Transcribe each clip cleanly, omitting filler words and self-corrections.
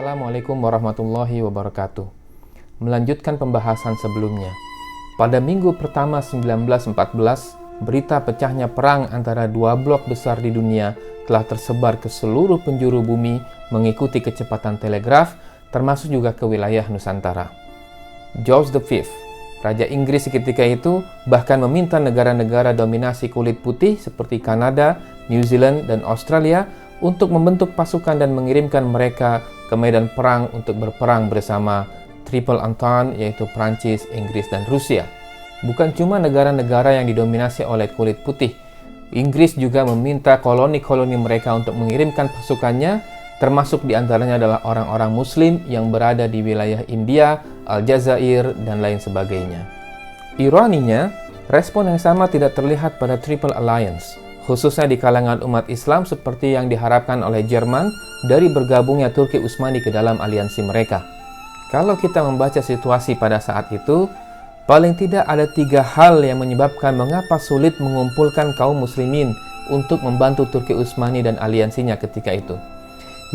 Assalamualaikum warahmatullahi wabarakatuh. Melanjutkan pembahasan sebelumnya. Pada minggu pertama 1914, berita pecahnya perang antara dua blok besar di dunia telah tersebar ke seluruh penjuru bumi mengikuti kecepatan telegraf, termasuk juga ke wilayah Nusantara. George V, Raja Inggris ketika itu, bahkan meminta negara-negara dominasi kulit putih seperti Kanada, New Zealand, dan Australia untuk membentuk pasukan dan mengirimkan mereka ke medan perang untuk berperang bersama Triple Entente, yaitu Prancis, Inggris, dan Rusia. Bukan cuma negara-negara yang didominasi oleh kulit putih, Inggris juga meminta koloni-koloni mereka untuk mengirimkan pasukannya, termasuk diantaranya adalah orang-orang Muslim yang berada di wilayah India, Aljazair, dan lain sebagainya. Ironinya, respon yang sama tidak terlihat pada Triple Alliance, khususnya di kalangan umat Islam seperti yang diharapkan oleh Jerman dari bergabungnya Turki Utsmani ke dalam aliansi mereka. Kalau kita membaca situasi pada saat itu, paling tidak ada 3 hal yang menyebabkan mengapa sulit mengumpulkan kaum muslimin untuk membantu Turki Utsmani dan aliansinya ketika itu.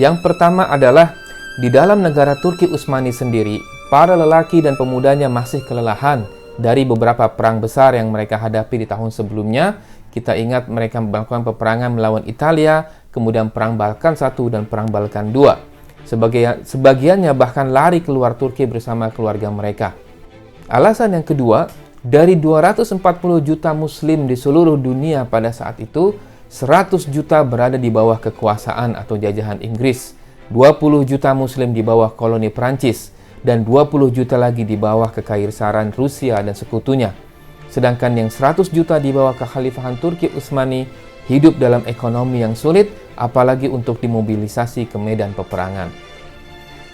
Yang pertama adalah, di dalam negara Turki Utsmani sendiri, para lelaki dan pemudanya masih kelelahan dari beberapa perang besar yang mereka hadapi di tahun sebelumnya. Kita ingat mereka melakukan peperangan melawan Italia, kemudian Perang Balkan I dan Perang Balkan II. Sebagiannya bahkan lari keluar Turki bersama keluarga mereka. Alasan yang kedua, dari 240 juta muslim di seluruh dunia pada saat itu, 100 juta berada di bawah kekuasaan atau jajahan Inggris, 20 juta muslim di bawah koloni Prancis, dan 20 juta lagi di bawah kekaisaran Rusia dan sekutunya. Sedangkan yang 100 juta di bawah kekhalifahan Turki Utsmani hidup dalam ekonomi yang sulit, apalagi untuk dimobilisasi ke medan peperangan.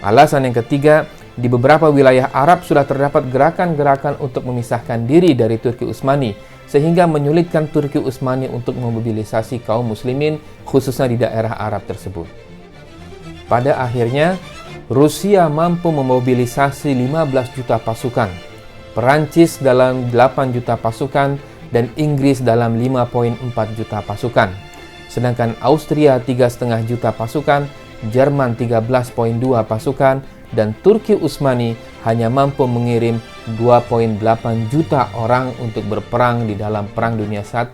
Alasan yang ketiga, di beberapa wilayah Arab sudah terdapat gerakan-gerakan untuk memisahkan diri dari Turki Utsmani, sehingga menyulitkan Turki Utsmani untuk memobilisasi kaum muslimin, khususnya di daerah Arab tersebut. Pada akhirnya, Rusia mampu memobilisasi 15 juta pasukan, Perancis dalam 8 juta pasukan, dan Inggris dalam 5,4 juta pasukan. Sedangkan Austria 3,5 juta pasukan, Jerman 13,2 pasukan, dan Turki Utsmani hanya mampu mengirim 2,8 juta orang untuk berperang di dalam Perang Dunia I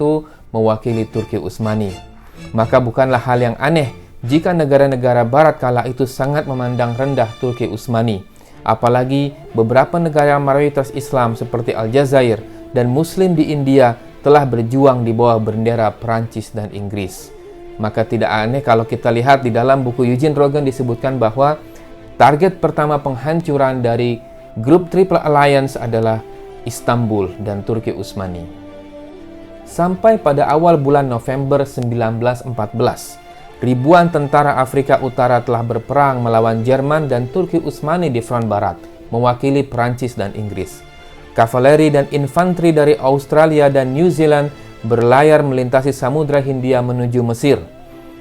mewakili Turki Utsmani. Maka bukanlah hal yang aneh jika negara-negara barat kala itu sangat memandang rendah Turki Utsmani. Apalagi beberapa negara mayoritas Islam seperti Aljazair dan Muslim di India telah berjuang di bawah bendera Perancis dan Inggris. Maka tidak aneh kalau kita lihat di dalam buku Eugene Rogan disebutkan bahwa target pertama penghancuran dari grup Triple Alliance adalah Istanbul dan Turki Utsmani. Sampai pada awal bulan November 1914, ribuan tentara Afrika Utara telah berperang melawan Jerman dan Turki Utsmani di front barat, mewakili Perancis dan Inggris. Kavaleri dan infanteri dari Australia dan New Zealand berlayar melintasi Samudra Hindia menuju Mesir.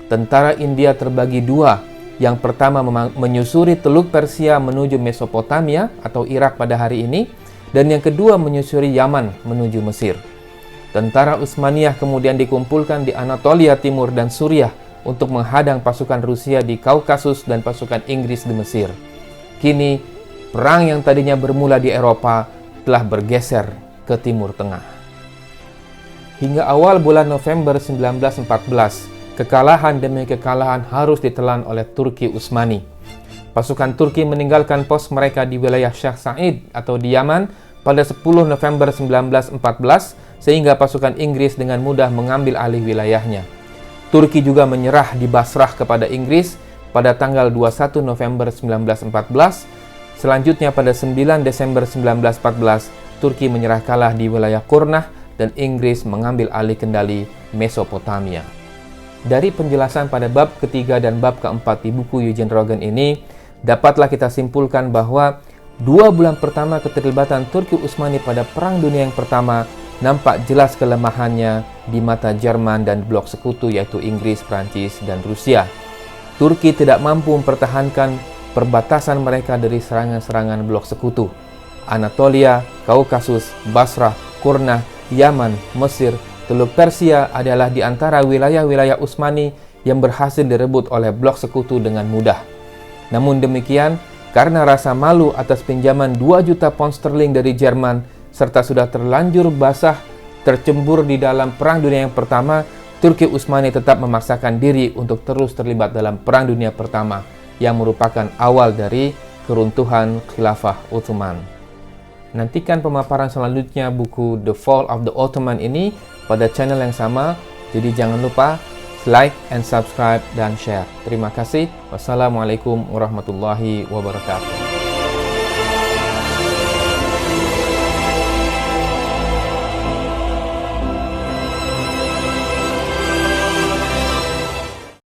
Tentara India terbagi dua. Yang pertama menyusuri Teluk Persia menuju Mesopotamia atau Irak pada hari ini, dan yang kedua menyusuri Yaman menuju Mesir. Tentara Utsmaniyah kemudian dikumpulkan di Anatolia Timur dan Suriah untuk menghadang pasukan Rusia di Kaukasus dan pasukan Inggris di Mesir. Kini, perang yang tadinya bermula di Eropa telah bergeser ke Timur Tengah. Hingga awal bulan November 1914, kekalahan demi kekalahan harus ditelan oleh Turki Utsmani. Pasukan Turki meninggalkan pos mereka di wilayah Syekh Said atau di Yaman pada 10 November 1914, sehingga pasukan Inggris dengan mudah mengambil alih wilayahnya. Turki juga menyerah di Basrah kepada Inggris pada tanggal 21 November 1914. Selanjutnya pada 9 Desember 1914, Turki menyerah kalah di wilayah Kurnah dan Inggris mengambil alih kendali Mesopotamia. Dari penjelasan pada bab ketiga dan bab keempat di buku Eugene Rogan ini, dapatlah kita simpulkan bahwa 2 bulan pertama keterlibatan Turki Utsmani pada Perang Dunia yang pertama nampak jelas kelemahannya di mata Jerman dan blok sekutu yaitu Inggris, Prancis, dan Rusia. Turki tidak mampu mempertahankan perbatasan mereka dari serangan-serangan blok sekutu. Anatolia, Kaukasus, Basrah, Kurnah, Yaman, Mesir, Teluk Persia adalah di antara wilayah-wilayah Utsmani yang berhasil direbut oleh blok sekutu dengan mudah. Namun demikian, karena rasa malu atas pinjaman 2 juta pound sterling dari Jerman, serta sudah terlanjur basah tercembur di dalam Perang Dunia yang Pertama, Turki Utsmani tetap memaksakan diri untuk terus terlibat dalam Perang Dunia Pertama, yang merupakan awal dari keruntuhan Khilafah Utsman. Nantikan pemaparan selanjutnya buku The Fall of the Ottoman ini pada channel yang sama, jadi jangan lupa like and subscribe dan share. Terima kasih. Wassalamualaikum warahmatullahi wabarakatuh.